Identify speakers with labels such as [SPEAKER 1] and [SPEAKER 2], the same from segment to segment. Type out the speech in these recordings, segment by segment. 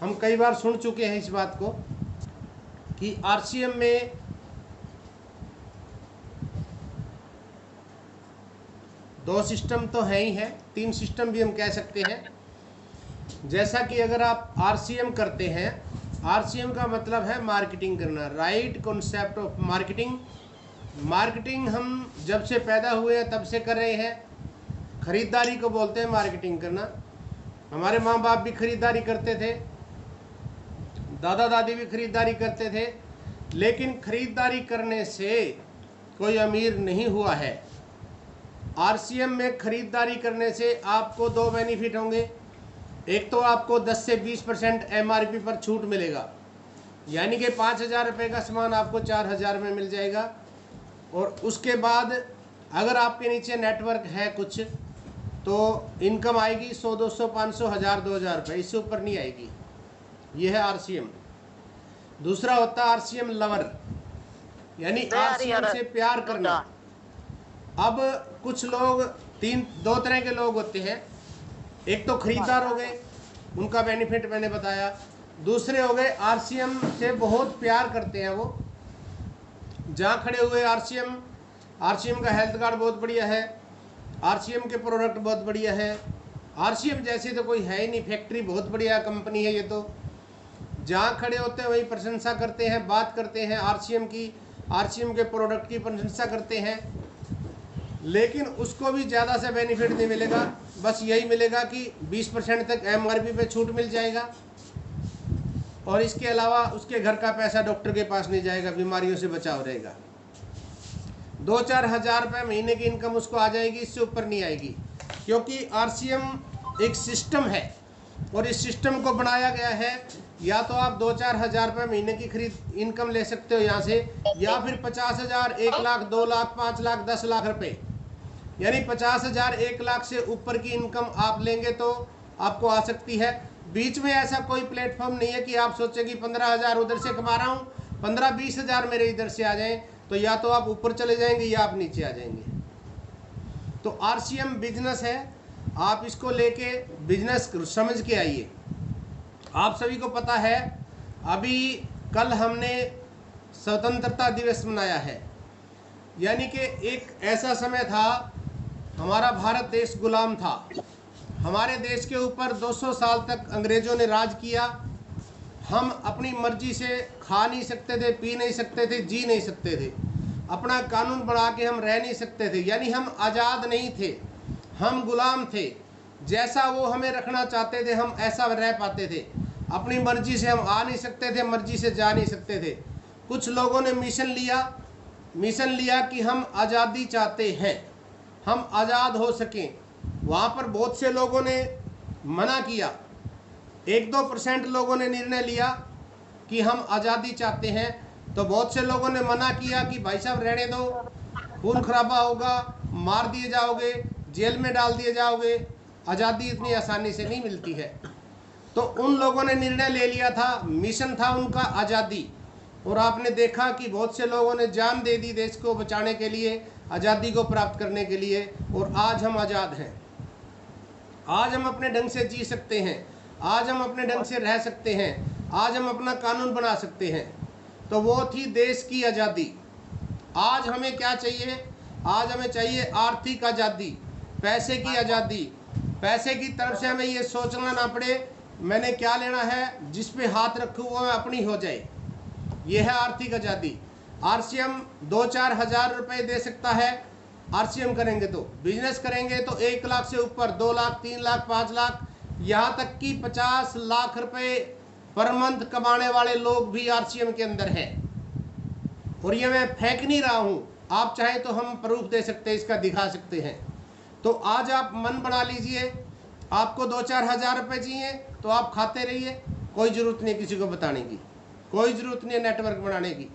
[SPEAKER 1] हम कई बार सुन चुके हैं इस बात को कि आरसीएम में दो सिस्टम तो है ही है, तीन सिस्टम भी हम कह सकते हैं। जैसा कि अगर आप आरसीएम करते हैं, आरसीएम का मतलब है मार्केटिंग करना, right concept of marketing. Marketing हम जब से पैदा हुए हैं तब से कर रहे हैं। खरीदारी को बोलते हैं मार्केटिंग करना। हमारे माँ बाप भी खरीदारी करते थे, दादा दादी भी खरीदारी करते थे, लेकिन खरीदारी करने से कोई अमीर नहीं हुआ है। आरसीएम में खरीदारी करने से आपको दो बेनिफिट होंगे। एक तो आपको 10 से 20% एमआरपी पर छूट मिलेगा, यानी कि 5,000 रुपये का सामान आपको 4,000 में मिल जाएगा। और उसके बाद अगर आपके नीचे नेटवर्क है कुछ, तो इनकम आएगी 100, 200, 500, 1000, 2000 रुपये, इससे ऊपर नहीं आएगी। ये है आरसीएम। दूसरा होता है आरसीएम लवर, यानी आरसीएम से प्यार करना। अब कुछ लोग दो तरह के लोग होते हैं। एक तो खरीदार हो गए, उनका बेनिफिट मैंने बताया। दूसरे हो गए आरसीएम से बहुत प्यार करते हैं, वो जहाँ खड़े हुए आरसीएम का हेल्थ कार्ड बहुत बढ़िया है, आरसीएम के प्रोडक्ट बहुत बढ़िया है। आरसीएम जैसे तो कोई है ही नहीं, फैक्ट्री बहुत बढ़िया कंपनी है ये तो। जहाँ खड़े होते हैं वही प्रशंसा करते हैं, बात करते हैं आरसीएम की, आरसीएम के प्रोडक्ट की प्रशंसा करते हैं। लेकिन उसको भी ज़्यादा से बेनिफिट नहीं मिलेगा, बस यही मिलेगा कि 20% तक एमआरपी पे छूट मिल जाएगा, और इसके अलावा उसके घर का पैसा डॉक्टर के पास नहीं जाएगा, बीमारियों से बचाव रहेगा। 2-4 हज़ार रुपये महीने की इनकम उसको आ जाएगी, इससे ऊपर नहीं आएगी। क्योंकि आरसीएम एक सिस्टम है, और इस सिस्टम को बनाया गया है, या तो आप 2-4 हज़ार रुपये महीने की खरीद इनकम ले सकते हो यहाँ से, या फिर 50,000, 1 लाख, 2 लाख, 5 लाख, 10 लाख रुपये, यानी 50,000, 1 लाख से ऊपर की इनकम आप लेंगे तो आपको आ सकती है। बीच में ऐसा कोई प्लेटफॉर्म नहीं है कि आप सोचें कि 15,000 उधर से कमा रहा हूँ, 15-20 हज़ार मेरे इधर से आ जाएं, तो या तो आप ऊपर चले जाएंगे या आप नीचे आ जाएंगे। तो आरसीएम बिजनेस है, आप इसको लेके बिजनेस समझ के आइए। आप सभी को पता है, अभी कल हमने स्वतंत्रता दिवस मनाया है, यानी कि एक ऐसा समय था, हमारा भारत देश गुलाम था। हमारे देश के ऊपर 200 साल तक अंग्रेज़ों ने राज किया। हम अपनी मर्जी से खा नहीं सकते थे, पी नहीं सकते थे, जी नहीं सकते थे, अपना कानून बना के हम रह नहीं सकते थे, यानी हम आज़ाद नहीं थे, हम गुलाम थे। जैसा वो हमें रखना चाहते थे हम ऐसा रह पाते थे। अपनी मर्जी से हम आ नहीं सकते थे, मर्जी से जा नहीं सकते थे। कुछ लोगों ने मिशन लिया कि हम आज़ादी चाहते हैं, हम आज़ाद हो सकें। वहाँ पर बहुत से लोगों ने मना किया, 1-2% लोगों ने निर्णय लिया कि हम आज़ादी चाहते हैं, तो बहुत से लोगों ने मना किया कि भाई साहब रहने दो, खून खराबा होगा, मार दिए जाओगे, जेल में डाल दिए जाओगे, आज़ादी इतनी आसानी से नहीं मिलती है। तो उन लोगों ने निर्णय ले लिया था, मिशन था उनका आज़ादी, और आपने देखा कि बहुत से लोगों ने जान दे दी देश को बचाने के लिए, आज़ादी को प्राप्त करने के लिए, और आज हम आज़ाद हैं। आज हम अपने ढंग से जी सकते हैं, आज हम अपने ढंग से रह सकते हैं, आज हम अपना कानून बना सकते हैं। तो वो थी देश की आज़ादी। आज हमें क्या चाहिए? आज हमें चाहिए आर्थिक आज़ादी, पैसे की आज़ादी। पैसे की तरफ से हमें ये सोचना ना पड़े मैंने क्या लेना है, जिस पे हाथ रखूँ वो अपनी हो जाए। ये है आर्थिक आज़ादी। आरसीएम 2-4 हज़ार रुपये दे सकता है। आरसीएम करेंगे तो, बिजनेस करेंगे तो 1 लाख से ऊपर, 2 लाख, 3 लाख, 5 लाख, यहाँ तक कि 50 लाख रुपए पर मंथ कमाने वाले लोग भी आरसीएम के अंदर हैं। और ये मैं फेंक नहीं रहा हूँ, आप चाहें तो हम प्रूफ दे सकते हैं, इसका दिखा सकते हैं। तो आज आप मन बना लीजिए, आपको 2-4 हज़ार रुपये चाहिए तो आप खाते रहिए, कोई ज़रूरत नहीं किसी को बताने की, कोई ज़रूरत नहीं है नेटवर्क बनाने की।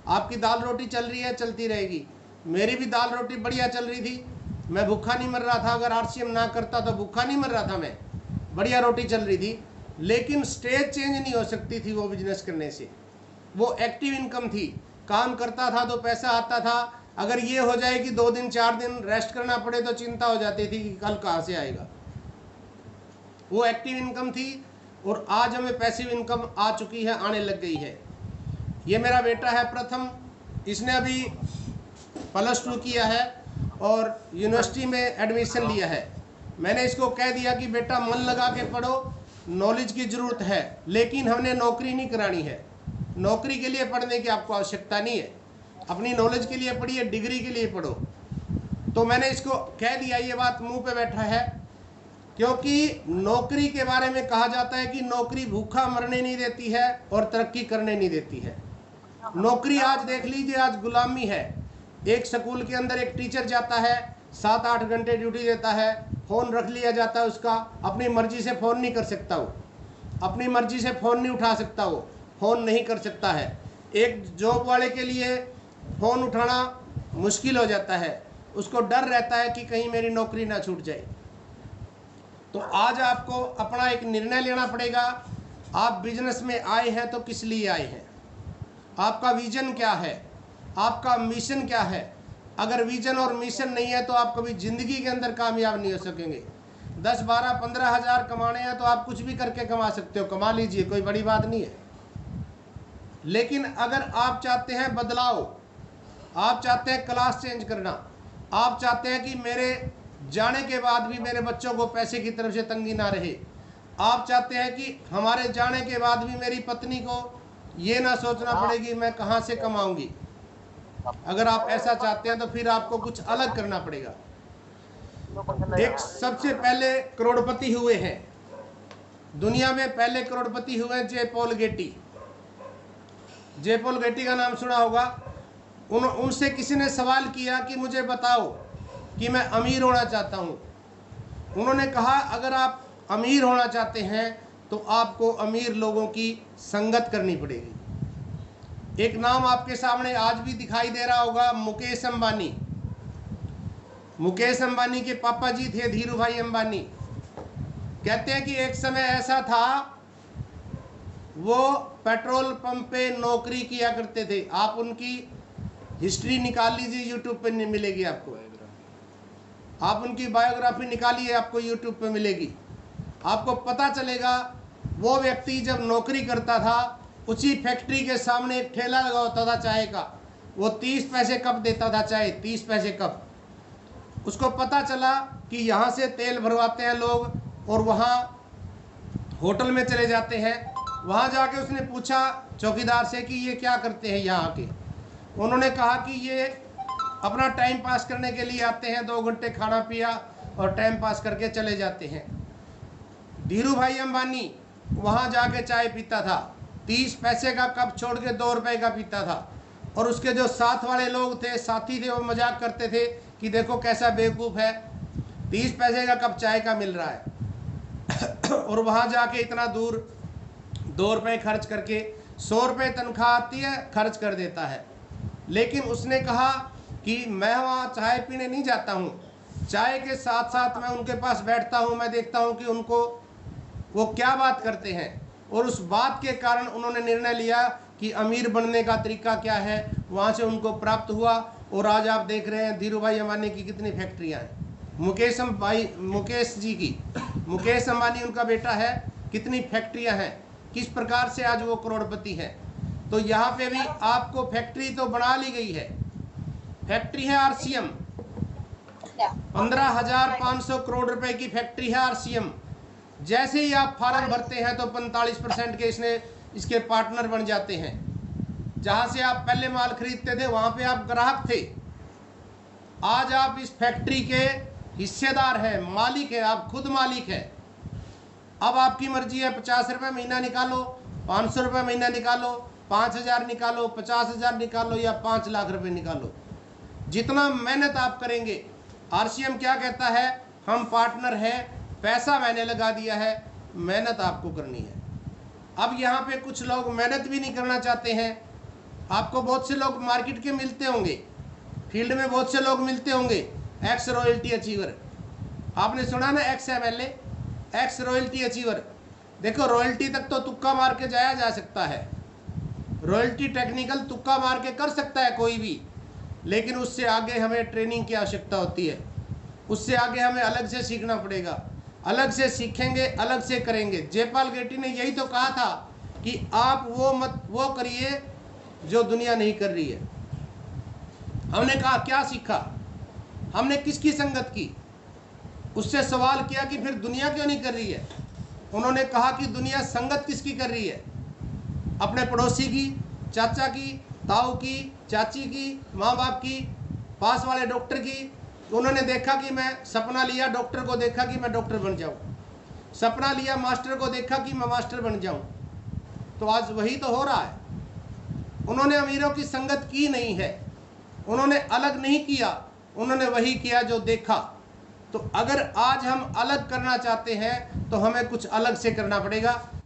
[SPEAKER 1] आपकी दाल रोटी चल रही है, चलती रहेगी। मेरी भी दाल रोटी बढ़िया चल रही थी, मैं भूखा नहीं मर रहा था। अगर आरसीएम ना करता तो भूखा नहीं मर रहा था, मैं बढ़िया रोटी चल रही थी। लेकिन स्टेज चेंज नहीं हो सकती थी वो बिजनेस करने से। वो एक्टिव इनकम थी, काम करता था तो पैसा आता था। अगर ये हो जाए कि 2 दिन 4 दिन रेस्ट करना पड़े तो चिंता हो जाती थी कि कल कहाँ से आएगा। वो एक्टिव इनकम थी, और आज हमें पैसिव इनकम आ चुकी है, आने लग गई है। ये मेरा बेटा है प्रथम, इसने अभी +2 किया है और यूनिवर्सिटी में एडमिशन लिया है। मैंने इसको कह दिया कि बेटा मन लगा के पढ़ो, नॉलेज की ज़रूरत है, लेकिन हमने नौकरी नहीं करानी है। नौकरी के लिए पढ़ने की आपको आवश्यकता नहीं है, अपनी नॉलेज के लिए पढ़िए, डिग्री के लिए पढ़ो। तो मैंने इसको कह दिया, ये बात मुंह पे बैठा है, क्योंकि नौकरी के बारे में कहा जाता है कि नौकरी भूखा मरने नहीं देती है और तरक्की करने नहीं देती है। नौकरी आज देख लीजिए, आज गुलामी है। एक स्कूल के अंदर एक टीचर जाता है, 7-8 घंटे ड्यूटी देता है, फ़ोन रख लिया जाता है उसका, अपनी मर्जी से फ़ोन नहीं कर सकता वो, अपनी मर्जी से फ़ोन नहीं उठा सकता वो, फ़ोन नहीं कर सकता है। एक जॉब वाले के लिए फ़ोन उठाना मुश्किल हो जाता है, उसको डर रहता है कि कहीं मेरी नौकरी ना छूट जाए। तो आज आपको अपना एक निर्णय लेना पड़ेगा। आप बिजनेस में आए हैं तो किस लिए आए हैं, आपका विजन क्या है, आपका मिशन क्या है। अगर विजन और मिशन नहीं है तो आप कभी ज़िंदगी के अंदर कामयाब नहीं हो सकेंगे। 10, 12, 15 हज़ार कमाने हैं तो आप कुछ भी करके कमा सकते हो, कमा लीजिए, कोई बड़ी बात नहीं है। लेकिन अगर आप चाहते हैं बदलाव, आप चाहते हैं क्लास चेंज करना, आप चाहते हैं कि मेरे जाने के बाद भी मेरे बच्चों को पैसे की तरफ से तंगी ना रहे, आप चाहते हैं कि हमारे जाने के बाद भी मेरी पत्नी को ये ना सोचना पड़ेगी मैं कहाँ से कमाऊंगी, अगर आप ऐसा चाहते हैं तो फिर आपको कुछ अलग करना पड़ेगा। एक सबसे पहले करोड़पति हुए हैं दुनिया में, पहले करोड़पति हुए हैं जे पॉल गेटी। जे पॉल गेटी का नाम सुना होगा। उनसे किसी ने सवाल किया कि मुझे बताओ कि मैं अमीर होना चाहता हूँ। उन्होंने कहा अगर आप अमीर होना चाहते हैं तो आपको अमीर लोगों की संगत करनी पड़ेगी। एक नाम आपके सामने आज भी दिखाई दे रहा होगा, मुकेश अंबानी। मुकेश अंबानी के पापा जी थे धीरू भाई अंबानी। कहते हैं कि एक समय ऐसा था, वो पेट्रोल पंप पे नौकरी किया करते थे। आप उनकी हिस्ट्री निकाल लीजिए, यूट्यूब पे मिलेगी आपको। आप उनकी बायोग्राफी निकालिए, आपको यूट्यूब पे मिलेगी। आपको पता चलेगा वो व्यक्ति जब नौकरी करता था, उसी फैक्ट्री के सामने एक ठेला लगा होता था चाय का, वो 30 पैसे कप देता था चाय, 30 पैसे कप। उसको पता चला कि यहाँ से तेल भरवाते हैं लोग और वहाँ होटल में चले जाते हैं। वहाँ जाके उसने पूछा चौकीदार से कि ये क्या करते हैं यहाँ आके। उन्होंने कहा कि ये अपना टाइम पास करने के लिए आते हैं, 2 घंटे खाना पिया और टाइम पास करके चले जाते हैं। धीरू भाई अंबानी वहाँ जाके चाय पीता था, 30 पैसे का कप छोड़ के 2 रुपए का पीता था। और उसके जो साथ वाले लोग थे, साथी थे, वो मजाक करते थे कि देखो कैसा बेवकूफ़ है, 30 पैसे का कप चाय का मिल रहा है और वहाँ जाके इतना दूर 2 रुपए खर्च करके 100 रुपये तनख्वाह आती है, खर्च कर देता है। लेकिन उसने कहा कि मैं वहाँ चाय पीने नहीं जाता हूँ, चाय के साथ साथ मैं उनके पास बैठता हूँ, मैं देखता हूँ कि उनको वो क्या बात करते हैं। और उस बात के कारण उन्होंने निर्णय लिया कि अमीर बनने का तरीका क्या है, वहाँ से उनको प्राप्त हुआ। और आज आप देख रहे हैं धीरू भाई अंबानी की कितनी फैक्ट्रियाँ हैं, मुकेश जी की, मुकेश अंबानी उनका बेटा है, कितनी फैक्ट्रियाँ हैं, किस प्रकार से आज वो करोड़पति हैं। तो यहाँ पे भी आपको फैक्ट्री तो बना ली गई है। फैक्ट्री है RCM, 15,500 करोड़ रुपए की फैक्ट्री है RCM। जैसे ही आप फार्म भरते हैं तो 45% के इसके पार्टनर बन जाते हैं। जहाँ से आप पहले माल खरीदते थे वहाँ पे आप ग्राहक थे, आज आप इस फैक्ट्री के हिस्सेदार हैं, मालिक हैं, आप खुद मालिक हैं। अब आपकी मर्जी है, 50 रुपये महीना निकालो, 500 रुपये महीना निकालो, 5,000 निकालो, 50,000 निकालो या 5 लाख रुपए निकालो। जितना मेहनत आप करेंगे, RCM क्या कहता है, हम पार्टनर हैं, पैसा मैंने लगा दिया है, मेहनत आपको करनी है। अब यहाँ पे कुछ लोग मेहनत भी नहीं करना चाहते हैं। आपको बहुत से लोग मार्केट के मिलते होंगे, फील्ड में बहुत से लोग मिलते होंगे, एक्स रॉयल्टी अचीवर, आपने सुना ना, x MLA, x royalty achiever. देखो रॉयल्टी तक तो तुक्का मार के जाया जा सकता है, रॉयल्टी टेक्निकल तुक्का मार के कर सकता है कोई भी, लेकिन उससे आगे हमें ट्रेनिंग की आवश्यकता होती है, उससे आगे हमें अलग से सीखना पड़ेगा। अलग से सीखेंगे, अलग से करेंगे। जयपाल गेटी ने यही तो कहा था कि आप वो करिए जो दुनिया नहीं कर रही है। हमने कहा क्या सीखा, हमने किसकी संगत की, उससे सवाल किया कि फिर दुनिया क्यों नहीं कर रही है। उन्होंने कहा कि दुनिया संगत किसकी कर रही है, अपने पड़ोसी की, चाचा की, ताऊ की, चाची की, माँ बाप की, पास वाले डॉक्टर की। उन्होंने देखा कि मैं सपना लिया, डॉक्टर को देखा कि मैं डॉक्टर बन जाऊं, सपना लिया मास्टर को देखा कि मैं मास्टर बन जाऊं। तो आज वही तो हो रहा है। उन्होंने अमीरों की संगत की नहीं है, उन्होंने अलग नहीं किया, उन्होंने वही किया जो देखा। तो अगर आज हम अलग करना चाहते हैं तो हमें कुछ अलग से करना पड़ेगा।